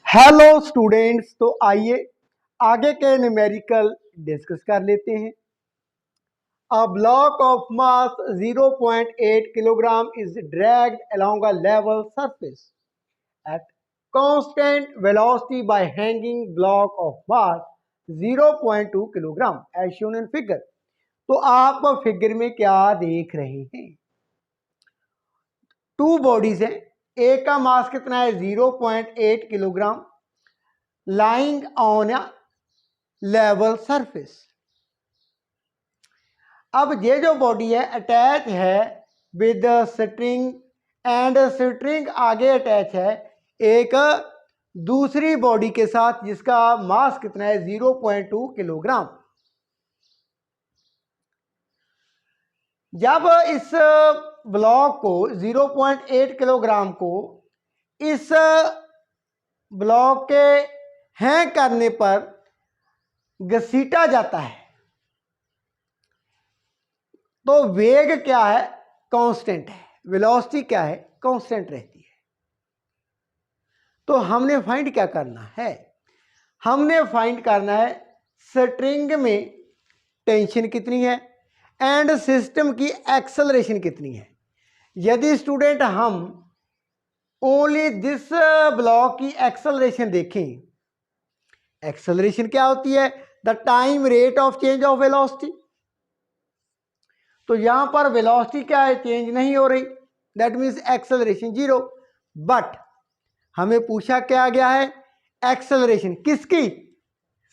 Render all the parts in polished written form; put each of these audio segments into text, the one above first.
Hello students, तो आइए आगे के न्यूमेरिकल डिस्कस कर लेते हैं। A block of mass 0.8 kilogram is dragged along a level surface at constant velocity by hanging block of mass 0.2 kilogram as shown in figure। तो आप figure में क्या देख रहे हैं? टू बॉडीज हैं, एक का मास कितना है 0.8 kilogram lying on a level surface. अब ये जो बॉडी है अटैच है विद स्ट्रिंग एंड स्ट्रिंग आगे अटैच है एक दूसरी बॉडी के साथ जिसका मास कितना है 0.2 किलोग्राम। जब इस ब्लॉक को 0.8 किलोग्राम को इस ब्लॉक के हैंग करने पर घसीटा जाता है तो वेग क्या है? कांस्टेंट है। वेलोसिटी क्या है? कांस्टेंट रहती है। तो हमने फाइंड क्या करना है? हमने फाइंड करना है स्ट्रिंग में टेंशन कितनी है एंड सिस्टम की एक्सेलरेशन कितनी है। यदि स्टूडेंट हम ओनली दिस ब्लॉक की एक्सेलरेशन देखें, एक्सेलरेशन क्या होती है? The time rate of change of velocity. तो यहां पर वेलोसिटी क्या है? चेंज नहीं हो रही, that means acceleration zero. But हमें पूछा क्या गया है? एक्सेलरेशन किसकी?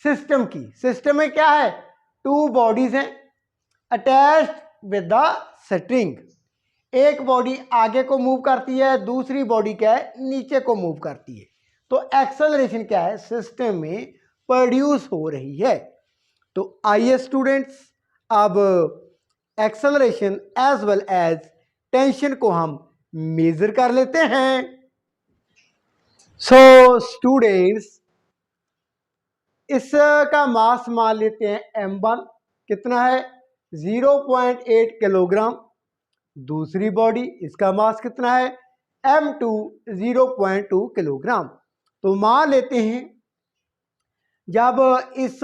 सिस्टम की। सिस्टम में क्या है? टू बॉडीज हैं अटैच्ड विद द स्ट्रिंग। एक बॉडी आगे को मूव करती है, दूसरी बॉडी क्या है? नीचे को मूव करती है। तो एक्सेलरेशन क्या है? सिस्टम में प्रोड्यूस हो रही है। तो आइए स्टूडेंट्स अब acceleration as well as tension को हम मेजर कर लेते हैं। सो स्टूडेंट्स, इसका मास मान लेते हैं m1 कितना है? 0.8 किलोग्राम। दूसरी बॉडी इसका मास कितना है? m2 0.2 kilogram. तो मान लेते हैं जब इस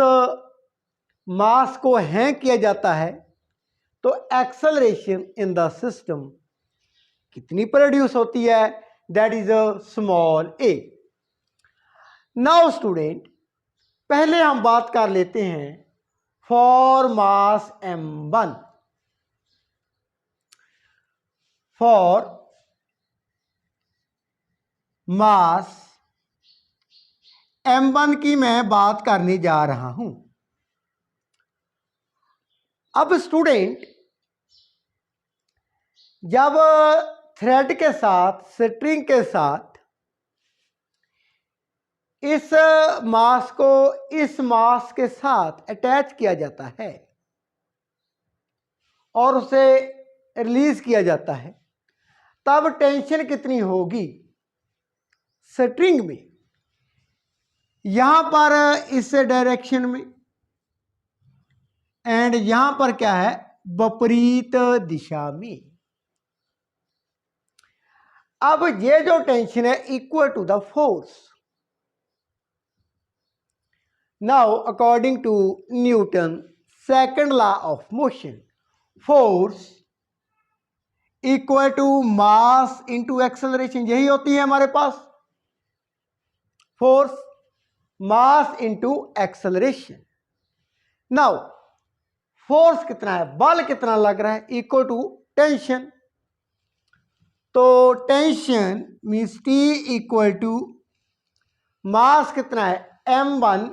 मास को हैंग किया जाता है तो एक्सेलरेशन इन द सिस्टम कितनी प्रोड्यूस होती है? That is a small A. Now student, पहले हम बात कर लेते हैं for mass m1। For mass m1 की मैं बात करने जा रहा हूं। अब स्टूडेंट, जब थ्रेड के साथ, स्ट्रिंग के साथ इस मास को इस मास के साथ अटैच किया जाता है और उसे रिलीज किया जाता है, तब टेंशन कितनी होगी स्ट्रिंग में? यहां पर इस डायरेक्शन में एंड यहां पर क्या है? विपरीत दिशा में। अब ये जो टेंशन है equal to the force. Now according to Newton second law of motion, force equal to mass into acceleration. यही होती है हमारे पास force, mass into acceleration. Now force कितना है, बल कितना लग रहा है, इक्वल टू टेंशन। तो tension means T equal to mass कितना है m1,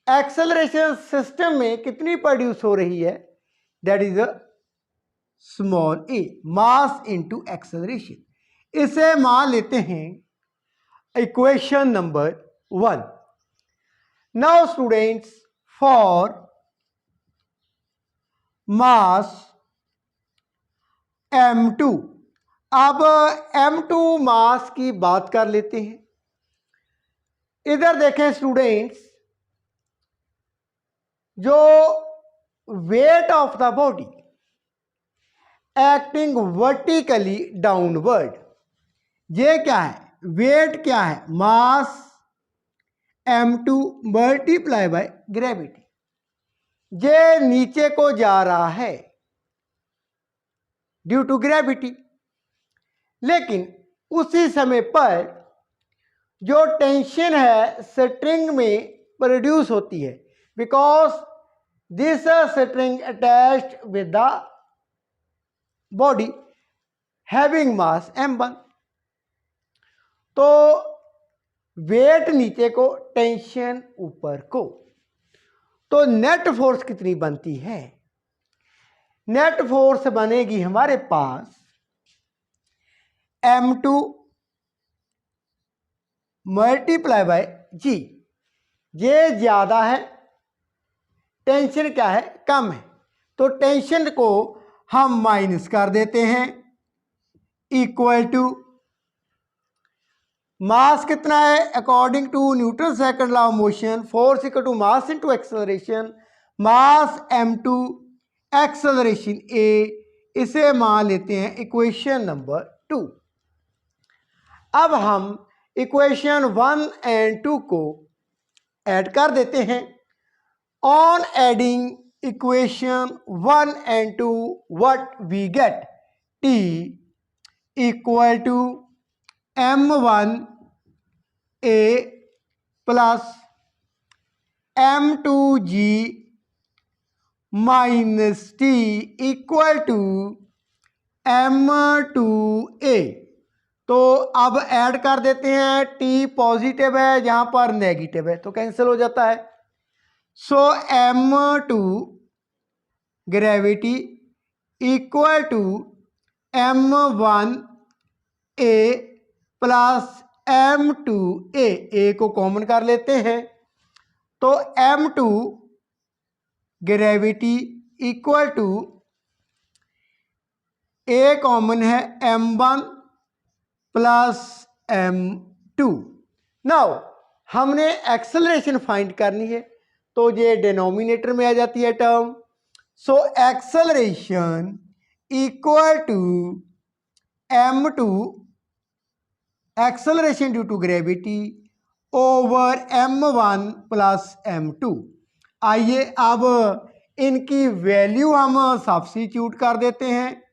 एक्सेलरेशन सिस्टम में कितनी प्रोड्यूस हो रही है? That is a small A, mass into acceleration. इसे मान लेते हैं equation number 1। Now students, for mass m2, अब m2 मास की बात कर लेते हैं। इधर देखें स्टूडेंट्स, जो wait of the body acting vertically downward, ये क्या है? वेट क्या है, मास m2 मल्टीप्लाई बाय ग्रेविटी। ये नीचे को जा रहा है ड्यू टू ग्रेविटी, लेकिन उसी समय पर जो टेंशन है स्ट्रिंग में प्रोड्यूस होती है, because this string attached with the body having mass m1। तो वेट नीचे को, टेंशन ऊपर को, तो नेट फोर्स कितनी बनती है? नेट फोर्स बनेगी हमारे पास m2 मल्टीप्लाई बाय जी। ये ज्यादा है, टेंशन क्या है, कम है, तो टेंशन को हम माइनस कर देते हैं, इक्वल टू मास कितना है according to Newton second law of motion, force equal to mass into acceleration, mass m2 acceleration a, इसे मान लेते हैं इक्वेशन नंबर 2। अब हम इक्वेशन 1 एंड 2 को ऐड कर देते हैं। On adding equation 1 and 2 what we get, t equal to m1 a plus m2g minus t equal to m2a। तो अब ऐड कर देते हैं, t पॉजिटिव है, जहां पर नेगेटिव है तो कैंसिल हो जाता है। So m2 gravity equal to m1 a plus m2a, a को कॉमन कर लेते हैं तो m2 gravity equal to a common है m1 प्लस m2। नाउ हमने एक्सेलरेशन फाइंड करनी है, तो ये डिनोमिनेटर में आ जाती है term. So acceleration equal to m2 acceleration due to gravity over m1 plus m2। आइए अब इनकी वैल्यू हम सब्स्टिट्यूट कर देते हैं।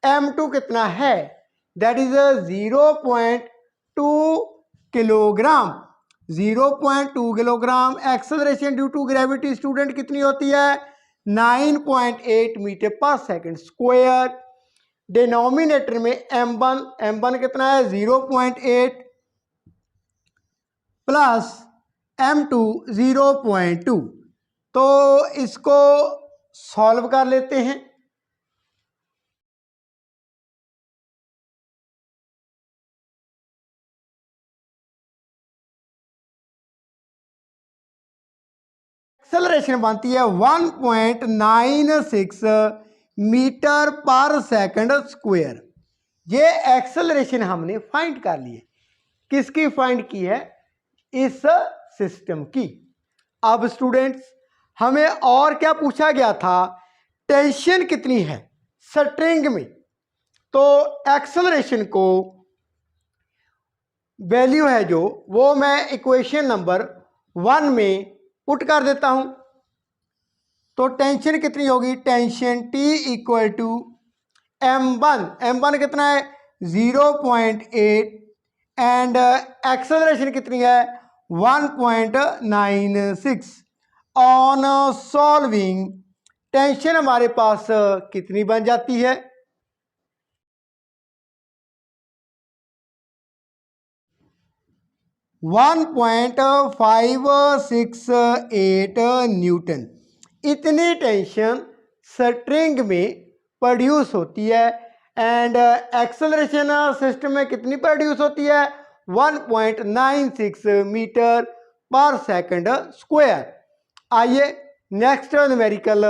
m2 कितना है, that is 0.2 kilogram, 0.2 kilogram. Acceleration due to gravity student कितनी होती है, 9.8 मीटर पर सेकंड स्क्वायर। डिनोमिनेटर में m1 कितना है 0.8 प्लस m2 0.2, तो इसको सॉल्व कर लेते हैं। एक्सेलरेशन बनती है 1.96 मीटर पर सेकंड स्क्वायर। ये एक्सेलरेशन हमने फाइंड कर ली है। किसकी फाइंड की है, इस सिस्टम की। अब स्टूडेंट्स हमें और क्या पूछा गया था, टेंशन कितनी है स्ट्रिंग में, तो एक्सेलरेशन को वैल्यू है जो वो मैं इक्वेशन नंबर 1 में पुट कर देता हूं। तो टेंशन कितनी होगी, tension T equal to m1 कितना है 0.8 एंड एक्सेलरेशन कितनी है 1.96। ऑन सॉल्विंग टेंशन हमारे पास कितनी बन जाती है, 1.568 न्यूटन। इतनी टेंशन स्ट्रिंग में प्रोड्यूस होती है एंड एक्सेलरेशन सिस्टम में कितनी प्रोड्यूस होती है 1.96 मीटर पर सेकंड स्क्वायर। आइए नेक्स्ट न्यूमेरिकल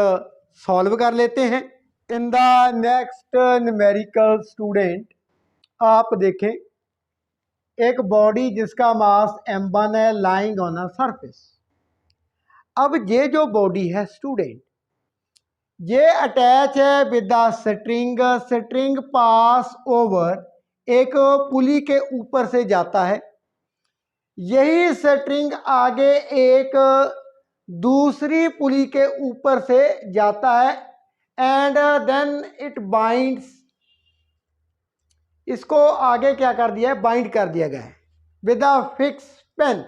सॉल्व कर लेते हैं। In the next numerical student आप देखें, एक बॉडी जिसका मास m1 है लाइंग ऑन अ सरफेस। अब ये जो बॉडी है स्टूडेंट, ये अटैच है with the string, string pass over एक पुली के ऊपर से जाता है, यही स्ट्रिंग आगे एक दूसरी पुली के ऊपर से जाता है एंड देन इट बाइंड्स, इसको आगे क्या कर दिया है, बाइंड कर दिया गया है विद अ फिक्स पेन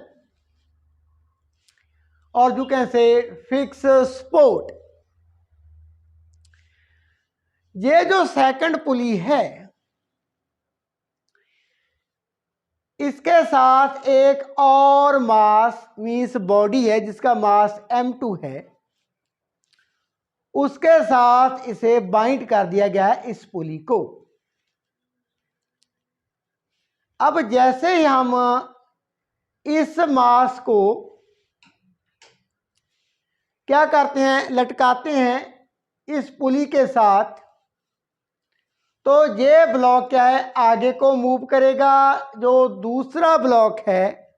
और you can say fix sport. ये जो सेकंड पुली है इसके साथ एक और मास मींस बॉडी है जिसका मास m2 है, उसके साथ इसे बाइंड कर दिया गया है इस पुली को। अब जैसे ही हम इस मास को क्या करते हैं, लटकाते हैं इस पुली के साथ, तो ये ब्लॉक क्या है, आगे को मूव करेगा। जो दूसरा ब्लॉक है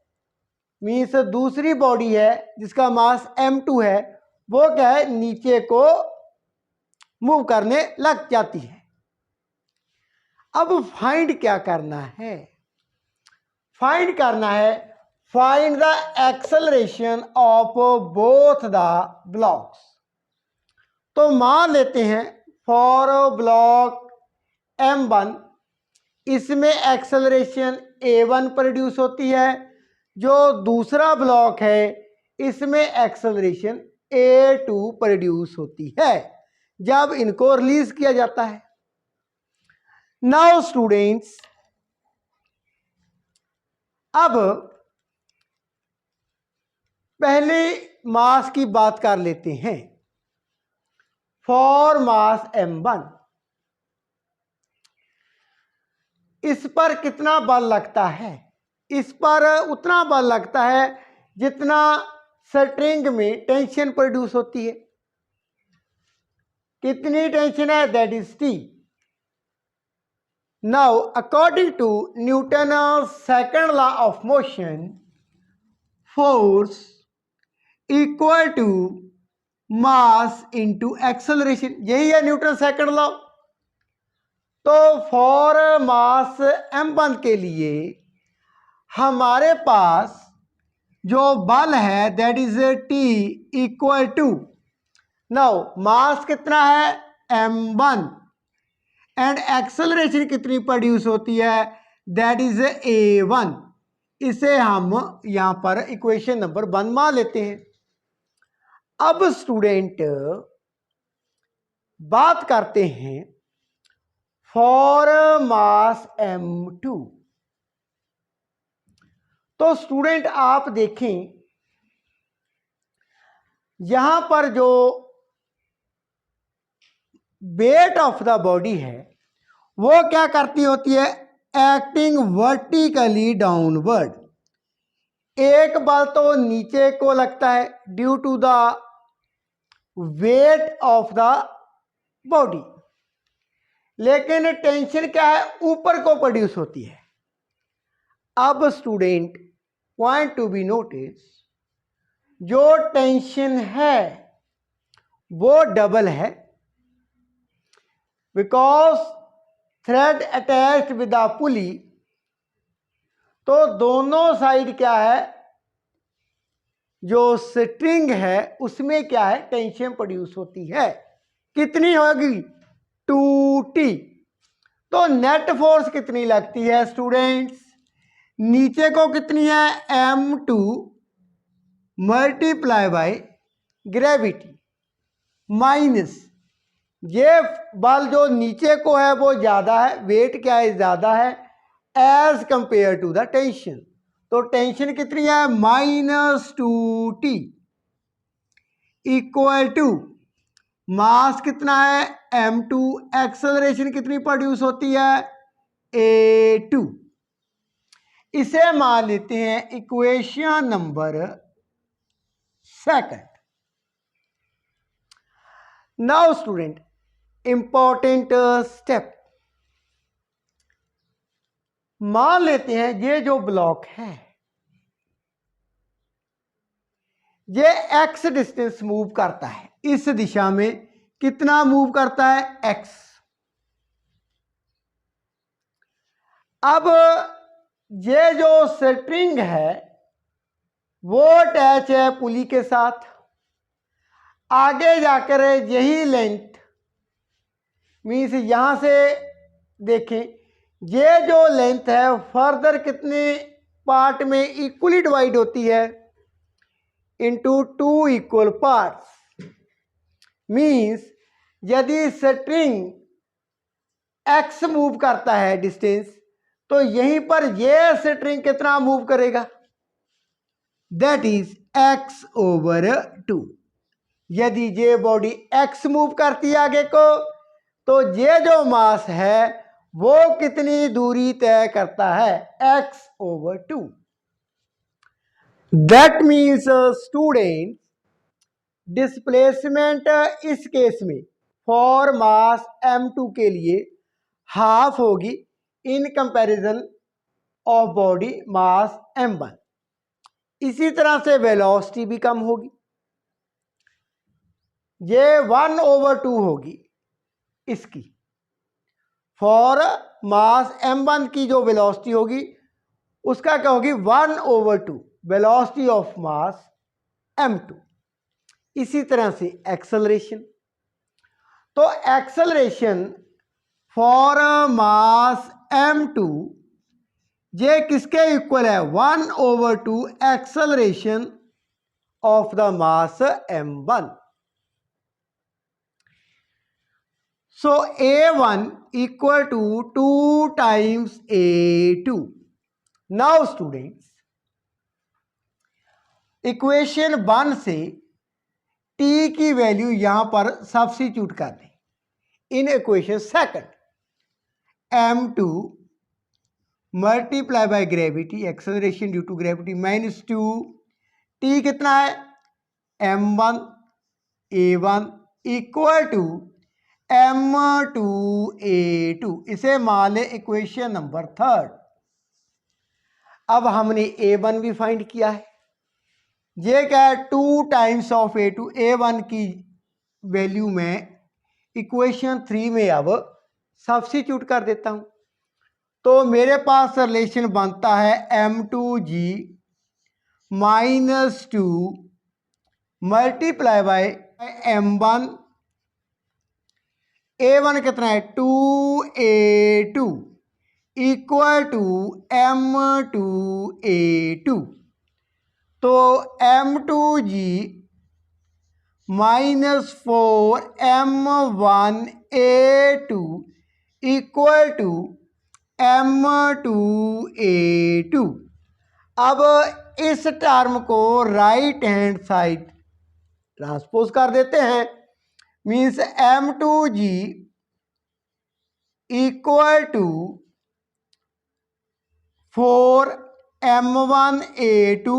मीन्स दूसरी बॉडी है जिसका मास m2 है, वो क्या है, नीचे को मूव करने लग जाती है। अब फाइंड क्या करना है, फाइंड करना है find the acceleration of both the blocks. तो मान लेते हैं फॉर ब्लॉक m1 इसमें एक्सेलरेशन a1 प्रोड्यूस होती है, जो दूसरा ब्लॉक है इसमें एक्सेलरेशन a2 प्रोड्यूस होती है जब इनको रिलीज किया जाता है। नाउ स्टूडेंट्स, अब पहले मास की बात कर लेते हैं। फॉर मास m1 इस पर कितना बल लगता है, इस पर उतना बल लगता है जितना स्ट्रिंग में टेंशन प्रोड्यूस होती है। कितनी टेंशन है, that is T। Now according to Newton second law of motion, force equal to mass into acceleration, यही है न्यूटन सेकंड लॉ। तो फॉर मास m1 के लिए हमारे पास जो बल है that is T equal to, now mass कितना है m1 एंड एक्सेलरेशन कितनी प्रोड्यूस होती है, दैट इज a1। इसे हम यहां पर इक्वेशन नंबर 1 मान लेते हैं। अब स्टूडेंट बात करते हैं फॉर मास m2। तो स्टूडेंट आप देखें यहां पर जो वेट ऑफ द बॉडी है वो क्या करती होती है, एक्टिंग वर्टिकली डाउनवर्ड। एक बल तो नीचे को लगता है due to the weight of the body, लेकिन टेंशन क्या है, ऊपर को प्रोड्यूस होती है। अब student point to be notice, जो टेंशन है वो डबल है because thread attached with the pulley. तो दोनों साइड क्या है, जो स्ट्रिंग है उसमें क्या है, टेंशन प्रोड्यूस होती है। कितनी होगी, 2T। तो नेट फोर्स कितनी लगती है स्टूडेंट्स, नीचे को कितनी है, m2 multiply by gravity minus ये बल जो नीचे को है वो ज़्यादा है, वेट क्या है, ज़्यादा है as compare to the tension. तो टेंशन कितनी है, -2T इक्वल टू मास कितना है m2, एक्सेलरेशन कितनी प्रोड्यूस होती है, a2। इसे मान लेते हैं equation number 2। Now student important step, मान लेते हैं ये जो ब्लॉक है ये x डिस्टेंस मूव करता है, इस दिशा में कितना मूव करता है, x। अब ये जो स्ट्रिंग है वो अटैच है पुली के साथ। आगे जाकर यही लेंथ मीन्स यहां से देखें, ये जो लेंथ है फर्दर कितने पार्ट में इक्वली डिवाइड होती है, इनटू 2 इक्वल पार्ट्स। मीन्स यदि स्ट्रिंग एक्स मूव करता है डिस्टेंस, तो यहीं पर ये स्ट्रिंग कितना मूव करेगा, दैट इज एक्स ओवर 2। यदि ये बॉडी एक्स मूव करती है आगे को, तो ये जो मास है वो कितनी दूरी तय करता है, x over 2। That means student displacement इस केस में फॉर मास m2 के लिए हाफ होगी in comparison of body mass m1। इसी तरह से वेलोसिटी भी कम होगी, ये 1/2 होगी इसकी। फॉर मास m1 की जो वेलोसिटी होगी उसका क्या होगी, 1/2 वेलोसिटी ऑफ मास m2। इसी तरह से एक्सेलरेशन, तो एक्सेलरेशन फॉर मास m2 ये किसके इक्वल है, 1/2 acceleration of the mass m1। So a1 equal to 2 times a2। Now students equation 1 से t की वैल्यू यहां पर सब्स्टिट्यूट कर दें in equation second. m2 multiply by gravity acceleration due to gravity minus 2, t कितना है m1 a1 equal to m2 a2। इसे मान ले इक्वेशन नंबर 3। अब हमने a1 भी फाइंड किया है, ये क्या है 2 टाइम्स ऑफ a2। a1 की वैल्यू में इक्वेशन 3 में अब सब्स्टिट्यूट कर देता हूं, तो मेरे पास रिलेशन बनता है m2g minus 2 multiply by m1। a1 कितना है 2a2 equal to m2 a2। तो m2g minus 4 m1 a2 equal to m2 a2। अब इस टर्म को राइट हैंड साइड ट्रांसपोज कर देते हैं, means m2g equal to 4 m1 a2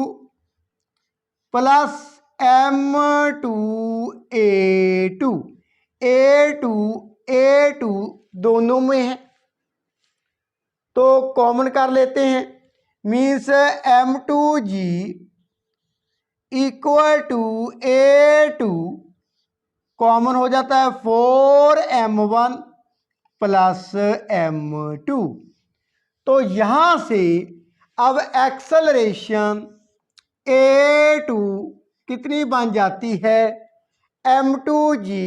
plus m2 a2। a2 दोनों में है तो कॉमन कर लेते हैं, means m2g equal to a2 common हो जाता है 4m1 प्लस m2। तो यहां से अब एक्सेलरेशन a2 कितनी बन जाती है, m2g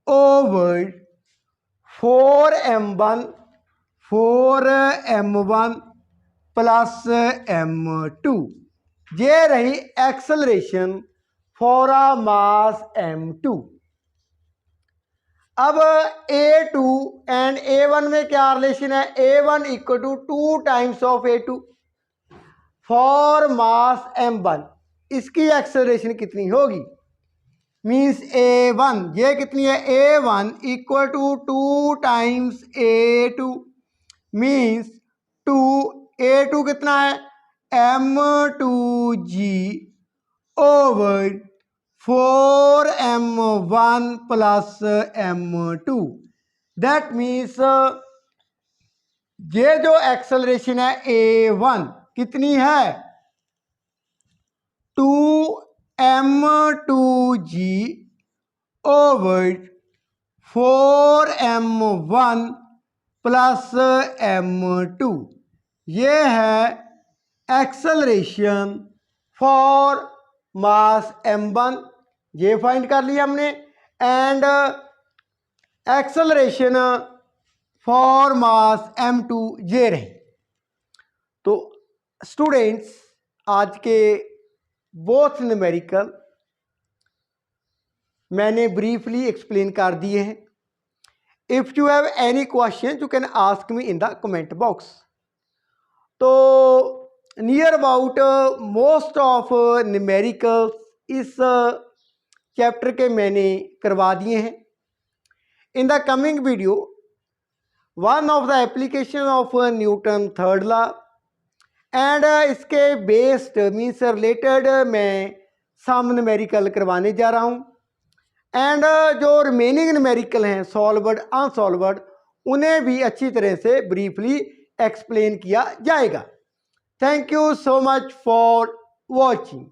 over 4m1 plus m2। ये रही acceleration for a mass m2। अब a2 एंड a1 में क्या रिलेशन है, a1 equal to 2 times of a2 for mass m1। इसकी एक्सेलरेशन कितनी होगी, मीन्स a1 ये कितनी है, a1 equal to 2 times a2 means 2 a2 कितना है m2g over 4m1 plus m2। That means ये जो एक्सेलरेशन है a1 कितनी है 2m2g over 4m1 plus m2, ये है एक्सेलरेशन फॉर मास m1, ये फाइंड कर लिया हमने, and acceleration for mass m2 ये रही। तो स्टूडेंट्स, आज के बोथ न्यूमेरिकल मैंने ब्रीफली एक्सप्लेन कर दिए हैं। If you have any question you can ask me in the comment box. तो near about most of numericals इस चैप्टर के मैंने करवा दिए हैं। In the coming video one of the application of Newton third law and इसके based means related मैं some numerical करवाने जा रहा हूँ, एंड जो रिमेनिंग न्यूमेरिकल हैं सॉल्वर्ड अनसॉल्वर्ड उन्हें भी अच्छी तरह से ब्रीफली एक्सप्लेन किया जाएगा। Thank you so much for watching.